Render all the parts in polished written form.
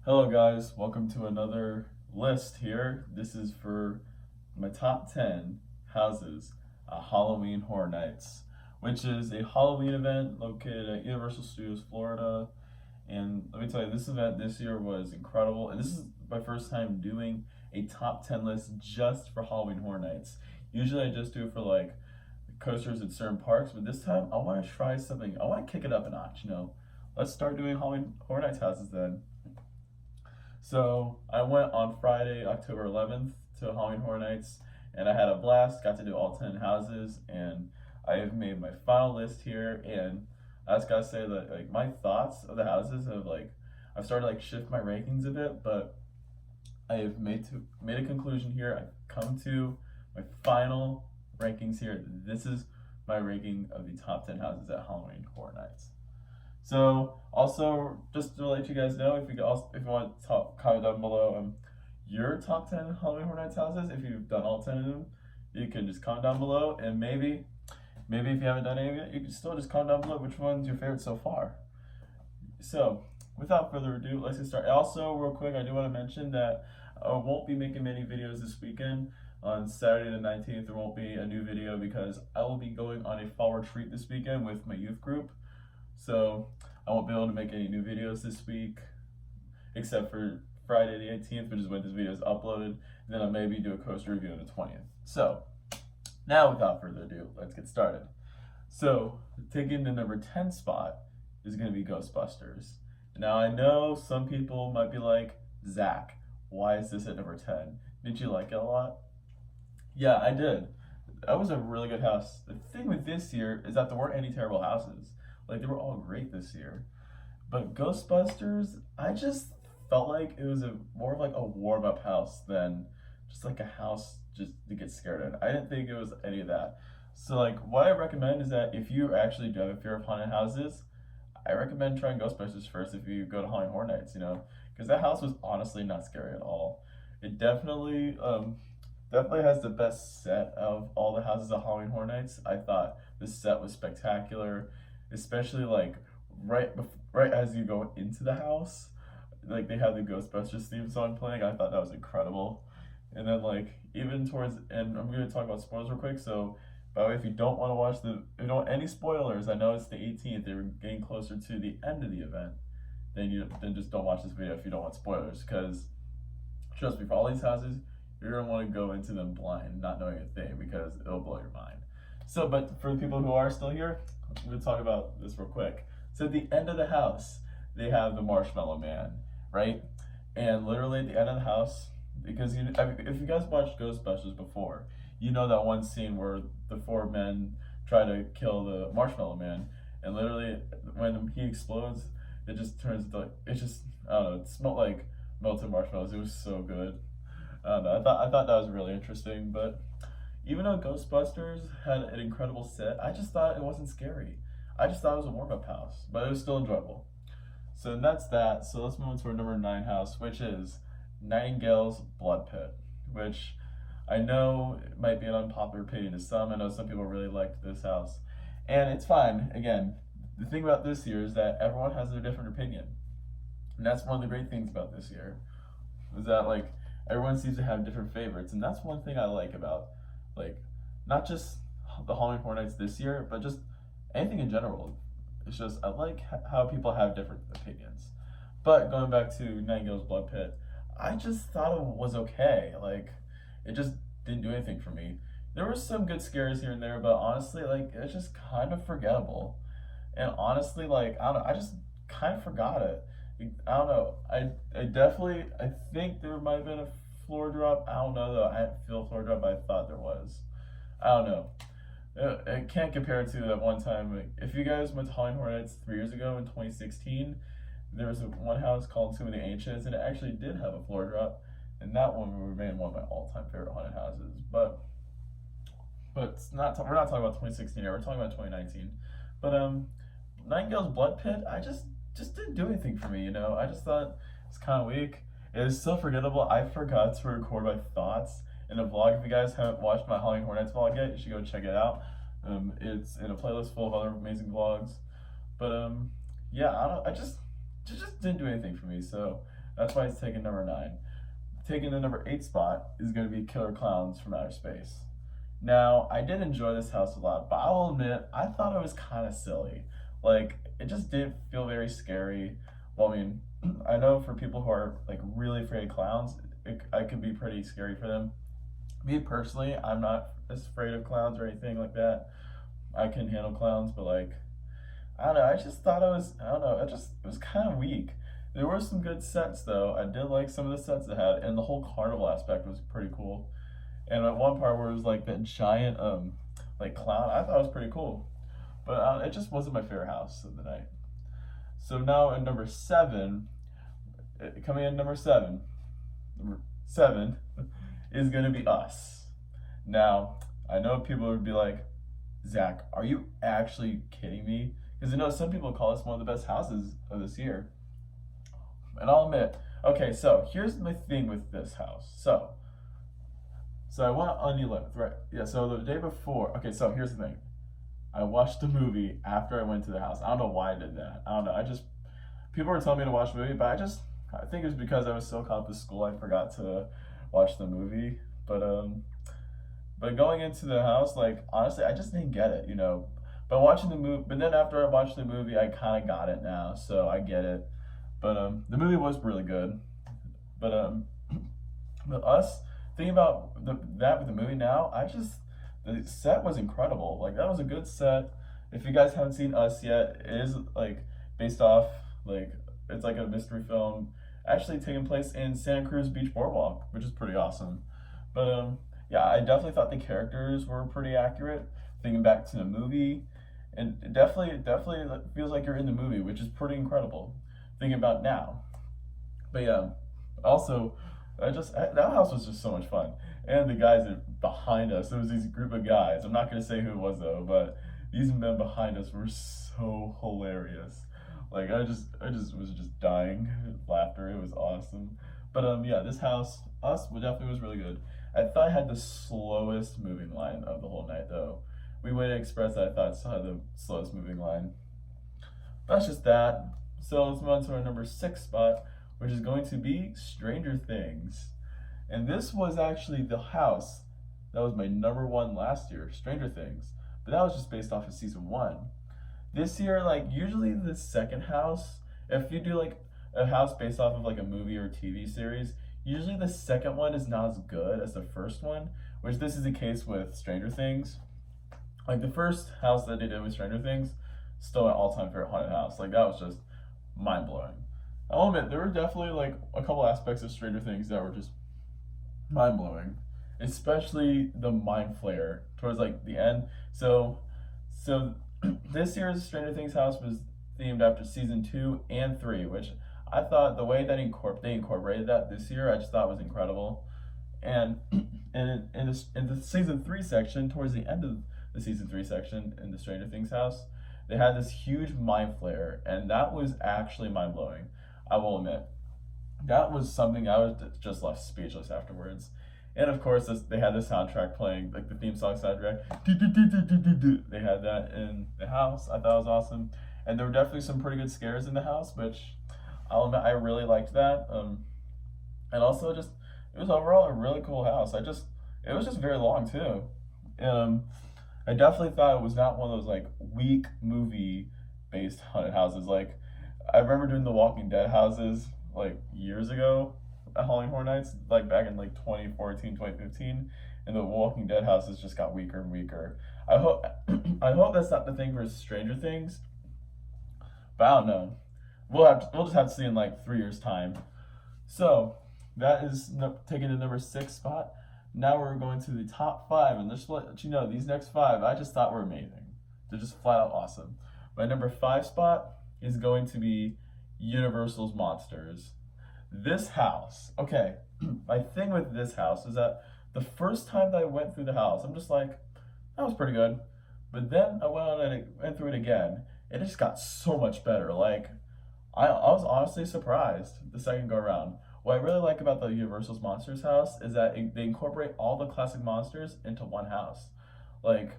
Hello guys, welcome to another list here. This is for my top 10 houses at Halloween Horror Nights, which is a Halloween event located at Universal Studios, Florida. And let me tell you, this event this year was incredible. And this is my first time doing a top 10 list just for Halloween Horror Nights. Usually I just do it for like coasters at certain parks, but this time I want to try something. I want to kick it up a notch. Let's start doing Halloween Horror Nights houses then. So I went on Friday, October 11th to Halloween Horror Nights, and I had a blast. Got to do all 10 houses, and I have made my final list here. And I just gotta say that like my thoughts of the houses have I've started shift my rankings a bit, but I have made a conclusion here. I've come to my final rankings here. This is my ranking of the top 10 houses at Halloween Horror Nights. So also, just to let you guys know, if you want to comment down below your top 10 Halloween Horror Nights houses, if you've done all 10 of them, you can just comment down below, and maybe if you haven't done any of it, you can still just comment down below which one's your favorite so far. So without further ado, let's get started. Also, real quick, I do want to mention that I won't be making many videos this weekend. On Saturday the 19th, there won't be a new video because I will be going on a fall retreat this weekend with my youth group. So I won't be able to make any new videos this week, except for Friday the 18th, which is when this video is uploaded. And then I'll maybe do a coaster review on the 20th. So now without further ado, let's get started. So taking the number 10 spot is going to be Ghostbusters. Now I know some people might be like, Zach, why is this at number 10? Did you like it a lot? Yeah, I did. That was a really good house. The thing with this year is that there weren't any terrible houses. They were all great this year. But Ghostbusters, I just felt like it was more of a warm-up house than just a house just to get scared in. I didn't think it was any of that. So what I recommend is that if you actually do have a fear of haunted houses, I recommend trying Ghostbusters first if you go to Halloween Horror Nights, because that house was honestly not scary at all. It definitely has the best set of all the houses at Halloween Horror Nights. I thought the set was spectacular, especially right as you go into the house. They have the Ghostbusters theme song playing. I thought that was incredible. And then even towards, and I'm going to talk about spoilers real quick. So by the way, if you don't want to watch if you don't want any spoilers, I know it's the 18th, they were getting closer to the end of the event, then just don't watch this video if you don't want spoilers, because trust me, for all these houses, you're going to want to go into them blind, not knowing a thing, because it'll blow your mind. So, but for the people who are still here, I'm going to talk about this real quick. So at the end of the house, they have the Marshmallow Man, right? And literally at the end of the house, because if you guys watched Ghostbusters before, you know that one scene where the four men try to kill the Marshmallow Man, and literally when he explodes, it just turns into I don't know, it smelled like melted marshmallows. It was so good. I don't know, I thought that was really interesting. But even though Ghostbusters had an incredible set, I just thought it wasn't scary. I just thought it was a warm-up house, but it was still enjoyable. So that's that. So let's move on to our number 9 house, which is Nightingales Blood Pit, which I know it might be an unpopular opinion to some. I know some people really liked this house, and it's fine. Again, the thing about this year is that everyone has their different opinion, and that's one of the great things about this year, is that everyone seems to have different favorites, and that's one thing I like about not just the Halloween Horror Nights this year, but just anything in general. It's just I like how people have different opinions. But going back to Nightingales Blood Pit, I just thought it was okay. It just didn't do anything for me. There were some good scares here and there, but honestly, it's just kind of forgettable. And honestly, I don't know, I just kind of forgot it. I don't know. I think there might have been a floor drop. I don't know though. I didn't feel a floor drop, but I thought there was. I don't know. I can't compare it to that one time. If you guys went to Halloween Horror Nights 3 years ago in 2016, there was one house called Tomb of the Ancients, and it actually did have a floor drop, and that one will remain one of my all-time favorite haunted houses. But it's not. We're not talking about 2016 here. We're talking about 2019. But Nightingale's Blood Pit, I just didn't do anything for me. I just thought it's kind of weak. It was so forgettable. I forgot to record my thoughts in a vlog. If you guys haven't watched my Halloween Horror Nights vlog yet, you should go check it out. It's in a playlist full of other amazing vlogs. But yeah, I just didn't do anything for me. So That's why it's taking number 9. Taking the number 8 spot is going to be Killer Klowns from Outer Space. Now, I did enjoy this house a lot, but I'll admit, I thought it was kind of silly. Like, it just didn't feel very scary. Well, I mean, I know for people who are like really afraid of clowns, it could be pretty scary for them. Me personally, I'm not as afraid of clowns or anything like that. I can handle clowns, but like, I don't know. I just thought I don't know. It was kind of weak. There were some good sets though. I did like some of the sets it had, and the whole carnival aspect was pretty cool. And at one part where it was like that giant like clown, I thought it was pretty cool. But it just wasn't my favorite house of the night. So now at number 7, coming in number 7 is gonna be Us. Now I know people would be like, Zach, are you actually kidding me? Because I know some people call this one of the best houses of this year. And I'll admit, okay, so here's my thing with this house. So I went on the 11th, right? Yeah, so the day before, okay, so here's the thing. I watched the movie after I went to the house. I don't know why I did that. I don't know. People were telling me to watch the movie, but I think it was because I was so caught up with school, I forgot to watch the movie. But going into the house, like, honestly, I just didn't get it, you know. But then after I watched the movie, I kind of got it now, so I get it. But the movie was really good. But but Us, thinking about that with the movie now, the set was incredible. Like, that was a good set. If you guys haven't seen Us yet, it is like based off, like, it's like a mystery film actually taking place in Santa Cruz Beach Boardwalk, which is pretty awesome. But yeah, I definitely thought the characters were pretty accurate. Thinking back to the movie, and it definitely feels like you're in the movie, which is pretty incredible. Thinking about now, but yeah, also, that house was just so much fun, and the guys behind us, there was this group of guys. I'm not gonna say who it was though, but these men behind us were so hilarious. Like, I was just dying laughter. It was awesome. But yeah, this house, Us, definitely was really good. I thought I had the slowest moving line of the whole night though. We went express. I thought still had the slowest moving line. That's just that. So let's move on to our number 6 spot, which is going to be Stranger Things. And this was actually the house that was my number 1 last year, Stranger Things. But that was just based off of season 1. This year, like, usually the second house, if you do like a house based off of like a movie or TV series, usually the second one is not as good as the first one, which this is the case with Stranger Things. Like, the first house that they did with Stranger Things, still an all-time favorite haunted house. Like, that was just mind-blowing. I'll admit, there were definitely like a couple aspects of Stranger Things that were just mind-blowing, especially the mind flare towards like the end. So this year's Stranger Things house was themed after season 2 and 3, which I thought the way that they incorporated that this year, I just thought was incredible. And in the season 3 section, towards the end of the season 3 section in the Stranger Things house, they had this huge mind flare, and that was actually mind blowing. I will admit, that was something I was just left speechless afterwards. And of course, they had the soundtrack playing, like the theme song soundtrack. They had that in the house. I thought it was awesome. And there were definitely some pretty good scares in the house, which I'll admit I really liked that. And also, just, it was overall a really cool house. It was just very long too. I definitely thought it was not one of those like weak movie based haunted houses. Like, I remember doing the Walking Dead houses like years ago at Halloween Horror Nights, like back in like 2014, 2015, and the Walking Dead houses just got weaker and weaker. I hope I hope that's not the thing for Stranger Things, but I don't know. We'll just have to see in like 3 years' time. So that is taking the number 6 spot. Now we're going to the top 5, and just to let you know, these next 5 I just thought were amazing. They're just flat out awesome. My number 5 spot is going to be Universal's Monsters. This house, okay, my thing with this house is that the first time that I went through the house, I'm just like, that was pretty good. But then I went through it again, and it just got so much better. Like, I was honestly surprised the second go around. What I really like about the Universal's Monsters house is that they incorporate all the classic monsters into one house. Like,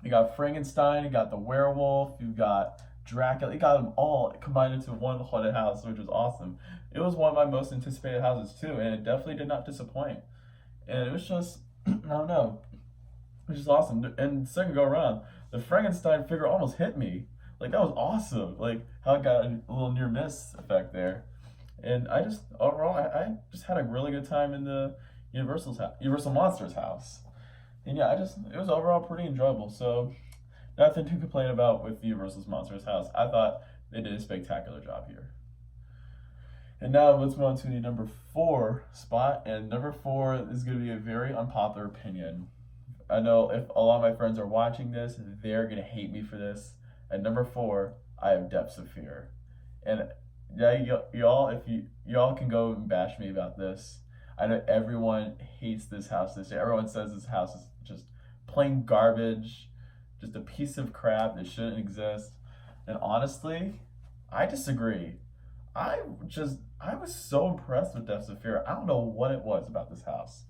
you got Frankenstein, you got the werewolf, you've got Dracula. It got them all combined into one haunted house, which was awesome. It was one of my most anticipated houses too, and it definitely did not disappoint. And it was just, I don't know, which is awesome. And second go around, the Frankenstein figure almost hit me. Like that was awesome. Like how it got a little near miss effect there. And I just overall, I just had a really good time in the Universal Monsters house. And yeah, it was overall pretty enjoyable. So nothing to complain about with the Universal Monsters house. I thought they did a spectacular job here. And now let's move on to the number 4 spot. And number 4 is going to be a very unpopular opinion. I know if a lot of my friends are watching this, they're going to hate me for this. At number 4, I have Depths of Fear. And yeah, y'all can go and bash me about this. I know everyone hates this house this year. Everyone says this house is just plain garbage, just a piece of crap that shouldn't exist. And honestly, I disagree. I was so impressed with Depths of Fear. I don't know what it was about this house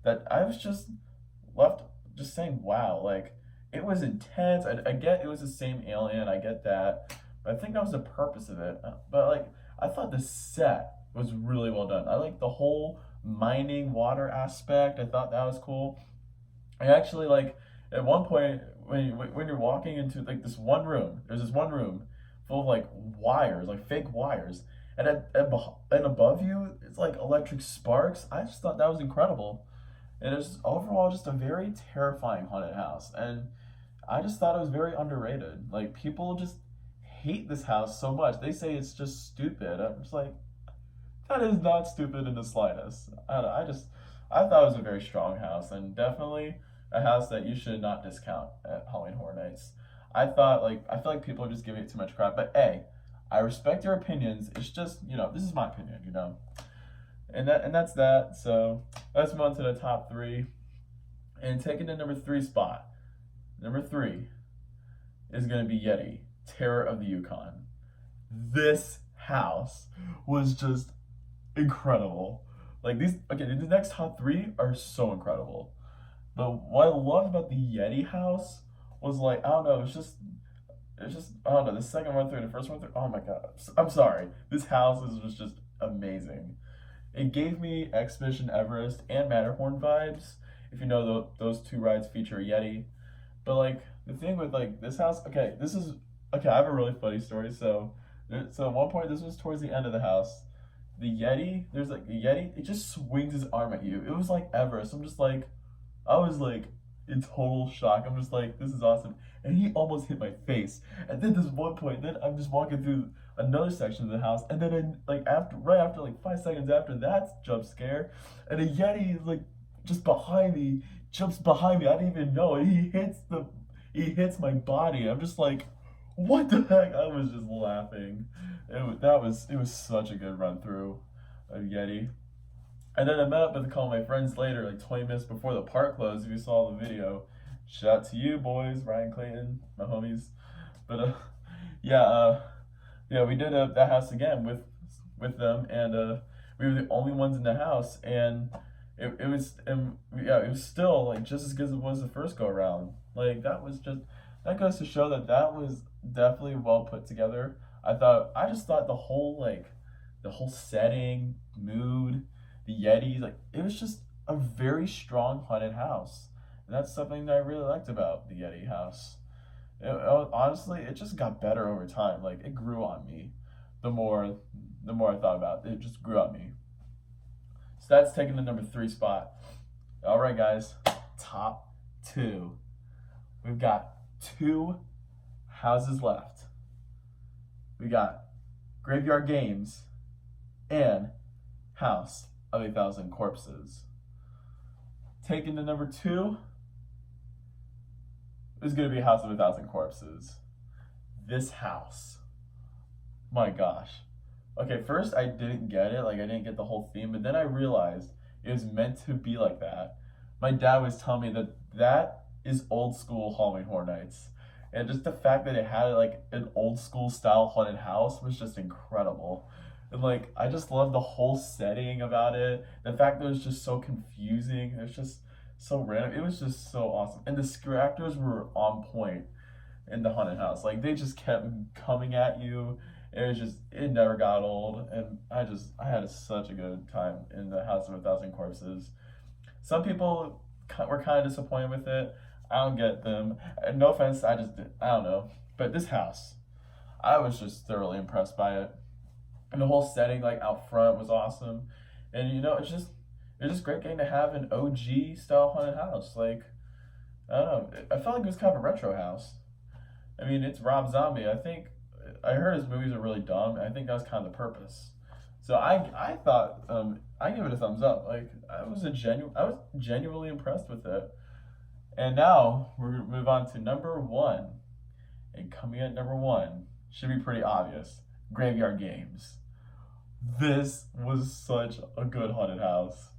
that I was just left just saying, wow, like it was intense. I get it was the same alien, I get that, but I think that was the purpose of it. But like I thought the set was really well done. I like the whole mining water aspect. I thought that was cool. I actually like at one point when you're walking into like this one room, there's this one room full of like wires, like fake wires, and and above you it's like electric sparks. I just thought that was incredible. And it's overall just a very terrifying haunted house. And I just thought it was very underrated. Like people just hate this house so much. They say it's just stupid. I'm just like, that is not stupid in the slightest. I thought it was a very strong house and definitely a house that you should not discount at Halloween Horror Nights. I feel like people are just giving it too much crap. But hey, I respect your opinions. It's just, this is my opinion, And that's that. So let's move on to the top 3. And taking the number 3 spot. Number 3 is going to be Yeti, Terror of the Yukon. This house was just incredible. Like the next top 3 are so incredible. But what I loved about the Yeti house was like, I don't know, it's just I don't know, the second one through, the first one through, oh my god. I'm sorry. This house was just amazing. It gave me Expedition Everest and Matterhorn vibes. If you know those 2 rides feature a Yeti. But like the thing with like this house, I have a really funny story. So at one point, this was towards the end of the house. The Yeti, there's like a Yeti, it just swings his arm at you. It was like Everest. I was like in total shock. I'm just like, this is awesome. And he almost hit my face. And then this one point, then I'm just walking through another section of the house, and then right after like 5 seconds after that jump scare, and a Yeti is like just behind me, jumps behind me. I didn't even know, and he hits my body. I'm just like, what the heck? I was just laughing. It was such a good run through of Yeti. And then I met up with a couple of my friends later, like 20 minutes before the park closed. If you saw the video, shout out to you boys, Ryan, Clayton, my homies. But yeah, we did that house again with them, and we were the only ones in the house, and it was still like just as good as it was the first go around. Like that goes to show that was definitely well put together. I just thought the whole setting, mood, the Yetis, like it was just a very strong haunted house, and that's something that I really liked about the Yeti house. Honestly, it just got better over time. Like it grew on me. The more I thought about it, it just grew on me. So that's taking the number 3 spot. All right, guys, top 2. We've got 2 houses left. We got Graveyard Games and House of 1,000 Corpses. Taking the number 2 is going to be House of 1,000 Corpses. This house, my gosh. Okay, first I didn't get it, like I didn't get the whole theme, but then I realized it was meant to be like that. My dad was telling me that is old school Halloween Horror Nights. And just the fact that it had like an old school style haunted house was just incredible. And like I just loved the whole setting about it. The fact that it was just so confusing. It was just so random. It was just so awesome. And the scare actors were on point. in the haunted house. Like they just kept coming at you. It never got old, and I had such a good time in the House of a Thousand Corpses. Some people were kind of disappointed with it. I don't get them. And no offense, I don't know. But this house, I was just thoroughly impressed by it, and the whole setting like out front was awesome. And it's just great getting to have an OG style haunted house. Like I don't know, I felt like it was kind of a retro house. I mean, it's Rob Zombie. I heard his movies are really dumb. And I think that was kind of the purpose. So I thought I give it a thumbs up. Like I was genuinely impressed with it. And now we're gonna move on to number one. And coming at number one should be pretty obvious. Graveyard Games. This was such a good haunted house.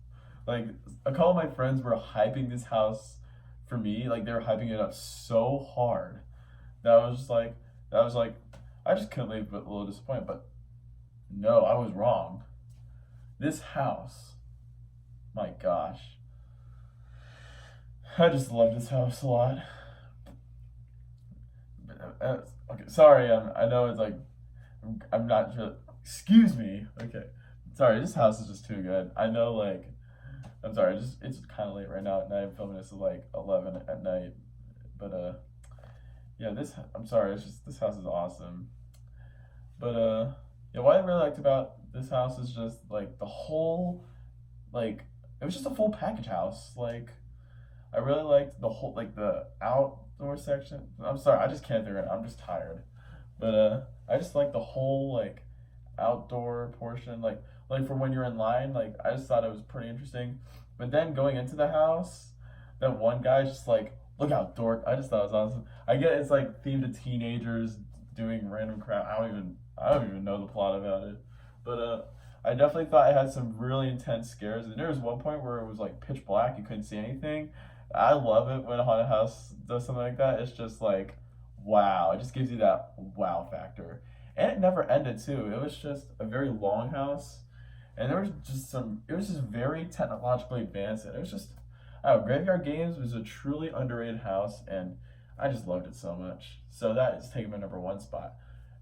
Like a couple of my friends were hyping this house for me. Like they were hyping it up so hard that was like I just couldn't leave but a little disappointed. But no, I was wrong. This house, my gosh, I just love this house a lot. Okay, sorry. I know it's like I'm not sure. Excuse me. Okay, sorry. This house is just too good. I know, like, I'm sorry. It's kind of late right now at night. I'm filming this at like 11 at night, but yeah. I'm sorry. It's just this house is awesome. But yeah. What I really liked about this house is just like the whole, like, it was just a full package house. Like, I really liked the whole, like, the outdoor section. I'm sorry. I just can't think of it. I'm just tired. But I just like the whole like outdoor portion, like for when you're in line. Like I just thought it was pretty interesting. But then going into the house, that one guy's just like, look out, dork. I just thought it was awesome. I get it's like themed to teenagers doing random crap. I don't even know the plot about it. But I definitely thought it had some really intense scares. And there was one point where it was like pitch black, you couldn't see anything. I love it when a haunted house does something like that. It's just like, wow, it just gives you that wow factor. And it never ended too. It was just a very long house, and it was just very technologically advanced, and it was just, Graveyard Games was a truly underrated house, and I just loved it so much. So that is taking my number one spot.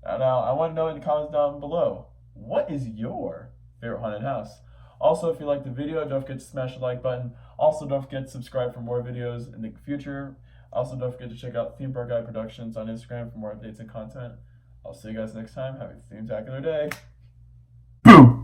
Now I want to know in the comments down below, what is your favorite haunted house? Also, if you liked the video, don't forget to smash the like button. Also, don't forget to subscribe for more videos in the future. Also, don't forget to check out Theme Park Guy Productions on Instagram for more updates and content. I'll see you guys next time. Have a theme-tacular day. Boom!